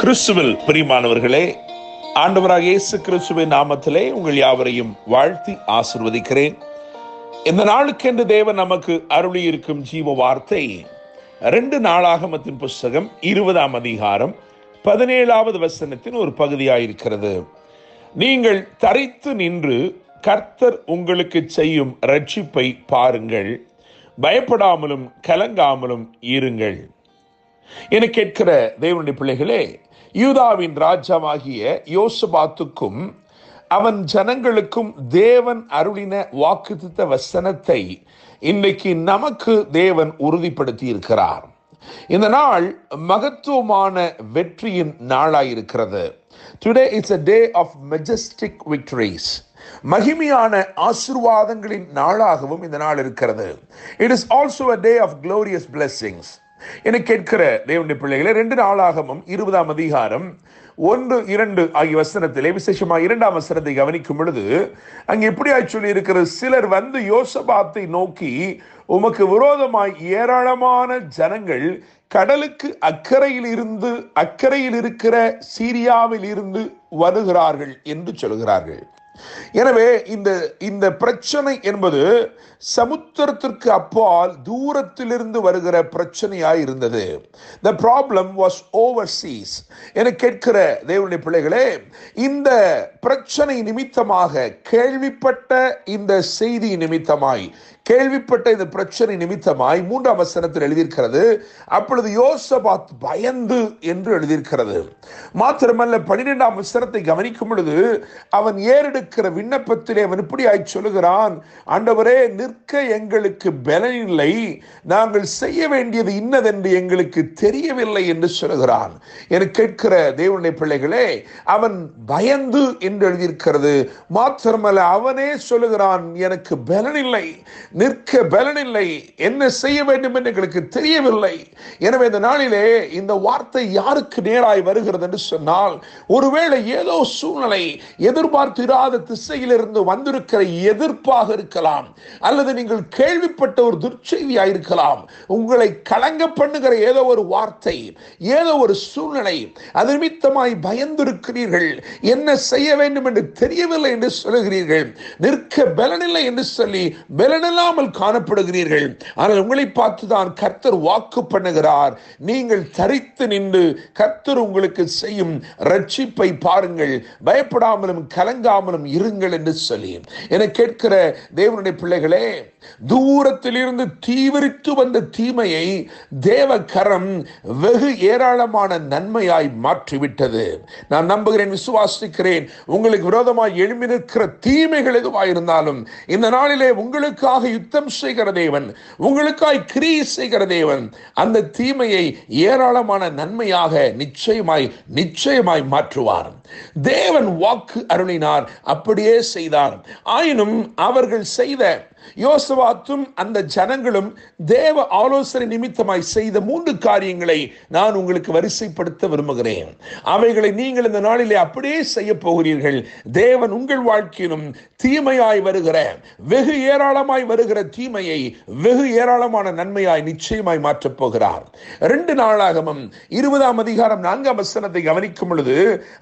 கிறிஸ்துவில் பிரியமானவர்களே, ஆண்டவராக இயேசு கிறிஸ்துவின் நாமத்திலே உங்கள் யாவரையும் வாழ்த்தி ஆசீர்வதிக்கிறேன். இந்த நாளுக்கென்று தேவன் நமக்கு அருளி இருக்கும் ஜீவ வார்த்தை 2 நாளாகமத்தின் புஸ்தகம் 20ஆம் அதிகாரம் 17வது வசனத்தின் ஒரு பகுதியாயிருக்கிறது. நீங்கள் தரித்து நின்று கர்த்தர் உங்களுக்கு செய்யும் இரட்சிப்பை பாருங்கள், பயப்படாமலும் கலங்காமலும் இருங்கள். என கேட்கிற தேவனுடைய பிள்ளைகளே, யூதாவின் ராஜாவாகிய யோசபாத்துக்கும் அவன் ஜனங்களுக்கும் தேவன் அருளின வாக்குத்தத்த வசனத்தை இன்றைக்கு நமக்கு தேவன் உறுதிப்படுத்தி இருக்கிறார். இந்த நாள் மகத்துவமான வெற்றியின் நாளாயிருக்கிறது. Today is a day of majestic victories. மகிமையான ஆசீர்வாதங்களின் நாளாகவும் இந்த நாள் இருக்கிறது. It is also a day of glorious blessings. என கேட்கிற தேவனுடைய பிள்ளைகளே, 2 நாளாகமம் 20ஆம் அதிகாரம் 1, 2 ஆகிய வசனத்திலே விசேஷமா 2ஆம் வசனத்தை கவனிக்கும் பொழுது அங்கே எப்படியாய் சொல்லி இருக்கிறது, சிலர் வந்து யோசபாத்தை நோக்கி, உமக்கு விரோதமாய் ஏராளமான ஜனங்கள் கடலுக்கு அக்கறையில் இருக்கிற சீரியாவில் இருந்து வருகிறார்கள் என்று சொல்கிறார்கள். எனவே இந்த பிரச்சனை என்பது சமுத்திரத்திற்கு அப்பால் தூரத்திலிருந்து வருகிற பிரச்சனையாய் இருந்தது. The problem was overseas. என கேட்கிற தேவனுடைய பிள்ளைகளே, இந்த பிரச்சனை நிமித்தமாக கேள்விப்பட்ட இந்த செய்தி நிமித்தமாய் கேள்விப்பட்ட இந்த பிரச்சனை நிமித்தமாய் 3ஆம் வசனத்தில் எழுதியிருக்கிறது, அப்பொழுது யோசபாத் பயந்து என்று எழுதியிருக்கிறது. மாத்திரமல்ல 12ஆம் வசனத்தை கவனிக்கும் பொழுது அவன் ஏறெடுக்கிற விண்ணப்பத்திலே அவன் இப்படியாய் சொல்லுகிறான், ஆண்டவரே, நிற்க எங்களுக்கு பலனில்லை, நாங்கள் செய்ய வேண்டியது இன்னதென்று எங்களுக்கு தெரியவில்லை என்று சொல்லுகிறான். என கேட்கிற தேவனுடைய பிள்ளைகளே, அவன் பயந்து என்று எழுதியிருக்கிறது. மாத்திரமல்ல அவனே சொல்லுகிறான், எனக்கு பலனில்லை, நிற்க பலனில்லை, என்ன செய்ய வேண்டும் என்று எங்களுக்கு தெரியவில்லை. எனவே இந்த நாளிலே இந்த வார்த்தை யாருக்கு நேராய் வருகிறது என்று சொன்னால், ஒருவேளை ஏதோ சூழ்நிலை எதிர்பார்த்திராத திசையிலிருந்து வந்திருக்கிற எதிர்ப்பாக இருக்கலாம், அல்லது நீங்கள் கேள்விப்பட்ட ஒரு துர்ச்செய்தியாக இருக்கலாம், உங்களை கலங்க பண்ணுகிற ஏதோ ஒரு வார்த்தை, ஏதோ ஒரு சூழ்நிலை, அது நிமித்தமாய் பயந்திருக்கிறீர்கள், என்ன செய்ய வேண்டும் என்று தெரியவில்லை என்று சொல்லுகிறீர்கள், நிற்க பலனில்லை என்று சொல்லி பலனில்லாமல் காணப்படுகிறீர்கள். ஆனால் உங்களை பார்த்துதான் கர்த்தர் வாக்கு பண்ணுகிறார், நீங்கள் தரித்து நின்று கர்த்தர் உங்களுக்கு செய்யும் இரட்சிப்பை பாருங்கள், பயப்படாமலும் கலங்காமலும் இருங்கள் என்று சொல்லி. என கேட்கிற தேவனுடைய பிள்ளைகளே, தூரத்திலிருந்து தீவிரித்து வந்த தீமையை தேவ கரம் வெகு ஏராளமான நன்மையாய் மாற்றிவிட்டது. நான் நம்புகிறேன், விசுவாசிக்கிறேன், உங்களுக்கு விரோதமாய் எழும்பி நிற்கிற தீமைகள் எதுவாயிருந்தாலும் இந்த நாளிலே உங்களுக்காக யுத்தம் செய்கிற தேவன், உங்களுக்காய் கிரியை செய்கிற தேவன் அந்த தீமையை ஏராளமான நன்மையாக நிச்சயமாய் மாற்றுவார். தேவன் வாக்கு அருளினார், அப்படியே செய்தார். ஆயினும் அவர்கள் செய்த யோசபாத்தும் அந்த ஜனங்களும் தேவ ஆலோசனை நிமித்தமாய் செய்த 3 காரியங்களை நான் உங்களுக்கு வரிசைப்படுத்த விரும்புகிறேன். அவைகளை நீங்கள் இந்த நாளிலே அப்படியே செய்ய போகிறீர்கள். தேவன் உங்கள் வாழ்க்கையிலும் தீமையாய் வருகிற, வெகு ஏராளமாய் வருகிற தீமையை வெகு ஏராளமான நன்மையாய் நிச்சயமாய் மாற்றப் போகிறார். 2 நாளாகமம் 20ஆம் அதிகாரம் 4ஆம் வசனத்தை கவனிக்கும் பொழுது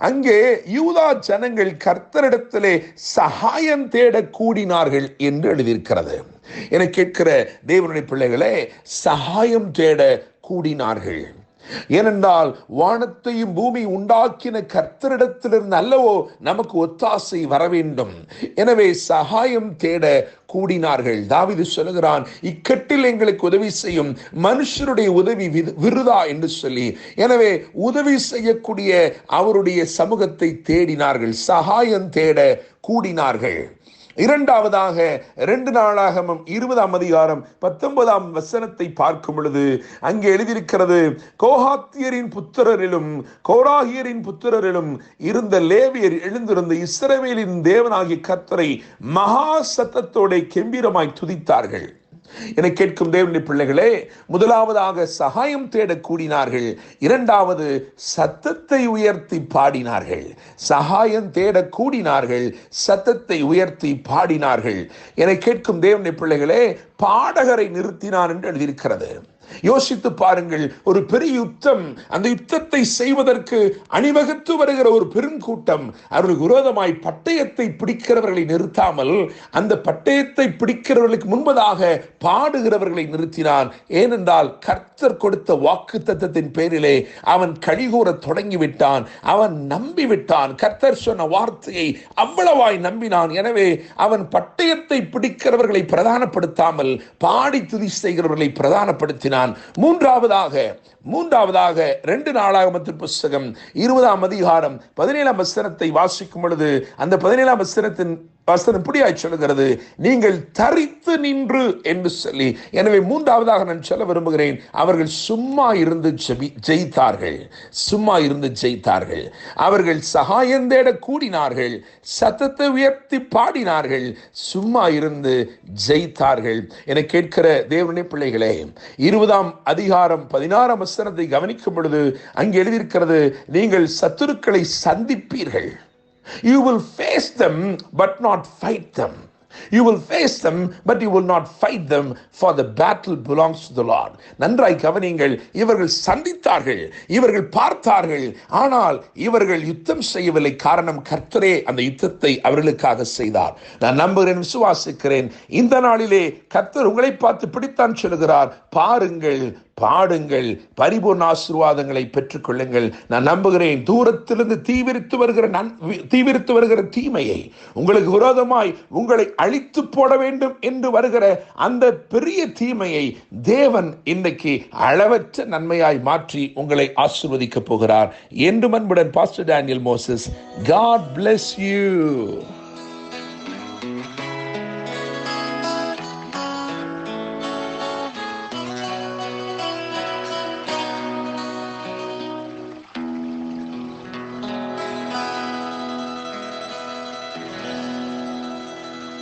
அங்கே யூதா ஜனங்கள் கர்த்தரிடத்திலே சகாயம் தேட கூடினார்கள் என்று எழுதியிருக்கிறது. என கேட்கிற தேவனுடைய பிள்ளைகளே, சகாயம் தேட கூடினார்கள். ஏனென்றால் வானத்தையும் பூமி உண்டாக்கின கர்த்தரிடத்திலிருந்து அல்லவோ நமக்கு ஒத்தாசை வர வேண்டும். எனவே சகாயம் தேட கூடினார்கள். தாவீது சொல்லுகிறான், இக்கட்டில் எங்களுக்கு உதவி செய்யும் மனுஷருடைய உதவி விருதா என்று சொல்லி. எனவே உதவி செய்யக்கூடிய அவருடைய சமூகத்தை தேடினார்கள், சகாயம் தேட கூடினார்கள். இரண்டாவதாக 2 நாளாகமம் 20ஆம் அதிகாரம் 19ஆம் வசனத்தை பார்க்கும் பொழுது அங்கே எழுதியிருக்கிறது, கோகாத்தியரின் புத்திரரிலும் கோராகியரின் புத்திரரிலும் இருந்த லேவியர் எழுந்திருந்த இஸ்ரவேலின் தேவனாகிய கர்த்தரை மகா சத்தத்தோட கெம்பீரமாய் துதித்தார்கள். என கேட்கும் தேவனுடைய பிள்ளைகளே, முதலாவதாக சகாயம் தேட கூடினார்கள், இரண்டாவது சத்தத்தை உயர்த்தி பாடினார்கள். சகாயம் தேட கூடினார்கள், சத்தத்தை உயர்த்தி பாடினார்கள். என கேட்கும் தேவனுடைய பிள்ளைகளே, பாடகரை நிறுத்தினார் என்று எழுதியிருக்கிறது. யோசித்து பாருங்கள், ஒரு பெரிய யுத்தம், அந்த யுத்தத்தை செய்வதற்கு அணிவகுத்து வருகிற ஒரு பெருங்கூட்டம் அவர்களுக்கு விரோதமாய் பட்டயத்தை பிடிக்கிறவர்களை நிறுத்தாமல் அந்த பட்டயத்தை பிடிக்கிறவர்களுக்கு முன்பதாக பாடுகிறவர்களை நிறுத்தினான். ஏனென்றால் கர்த்தர் கொடுத்த வாக்குத்தத்தத்தின் பேரிலே அவன் கழிகூற தொடங்கிவிட்டான். அவன் நம்பிவிட்டான். கர்த்தர் சொன்ன வார்த்தையை அவ்வளவாய் நம்பினான். எனவே அவன் பட்டயத்தை பிடிக்கிறவர்களை பிரதானப்படுத்தாமல் பாடி துதி செய்கிறவர்களை பிரதானப்படுத்தினான். மூன்றாவதாக 2 நாளாகமத்தின் புஸ்தகம் 20ஆம் அதிகாரம் 17ஆம் வசனத்தை வாசிக்கும் பொழுது அந்த 17ஆம் வசனத்தின் வசனம் இப்படியாய் சொல்லுகிறது, நீங்கள் தரித்து நின்று என்று சொல்லி. எனவே மூன்றாவதாக நான் சொல்ல விரும்புகிறேன், அவர்கள் சும்மா இருந்து ஜெயித்தார்கள். சும்மா இருந்து ஜெயித்தார்கள். அவர்கள் சகாயம் தேட கூடினார்கள், சத்தத்தை உயர்த்தி பாடினார்கள், சும்மா இருந்து ஜெயித்தார்கள். என கேட்கிற தேவனுடைய பிள்ளைகளே, 20ஆம் அதிகாரம் 16ஆம் வசனத்தை கவனிக்கும் பொழுது அங்கே எழுதியிருக்கிறது, நீங்கள் சத்துருக்களை சந்திப்பீர்கள். You will face them but not fight them. You will face them but you will not fight them, for the battle belongs to the Lord. நன்றாய் கவனிங்கள். இவர்கள் சந்தித்தார்கள், இவர்கள் பார்த்தார்கள், ஆனால் இவர்கள் யுத்தம் செய்யவில்லை. காரணம், கர்த்தரே அந்த யுத்தத்தை அவர்களுக்காக செய்தார். நான் நம்புகிறேன், விசுவாசிக்கிறேன். இந்த நாளிலே கர்த்தர் உங்களை பார்த்து பிடித்தான் சொல்லுகிறார், பாருங்கள், பாடுங்கள், பரிபூர்ண ஆசீர்வாதங்களை பெற்றுக் கொள்ளுங்கள். நான் நம்புகிறேன், தூரத்திலிருந்து தீவிரித்து வருகிற தீமையை, உங்களுக்கு விரோதமாய் உங்களை அழித்து போட வேண்டும் என்று வருகிற அந்த பெரிய தீமையை தேவன் இன்றைக்கு அளவற்ற நன்மையாய் மாற்றி உங்களை ஆசீர்வதிக்க போகிறார். என்று அன்புடன் pastor Daniel Moses. God bless you.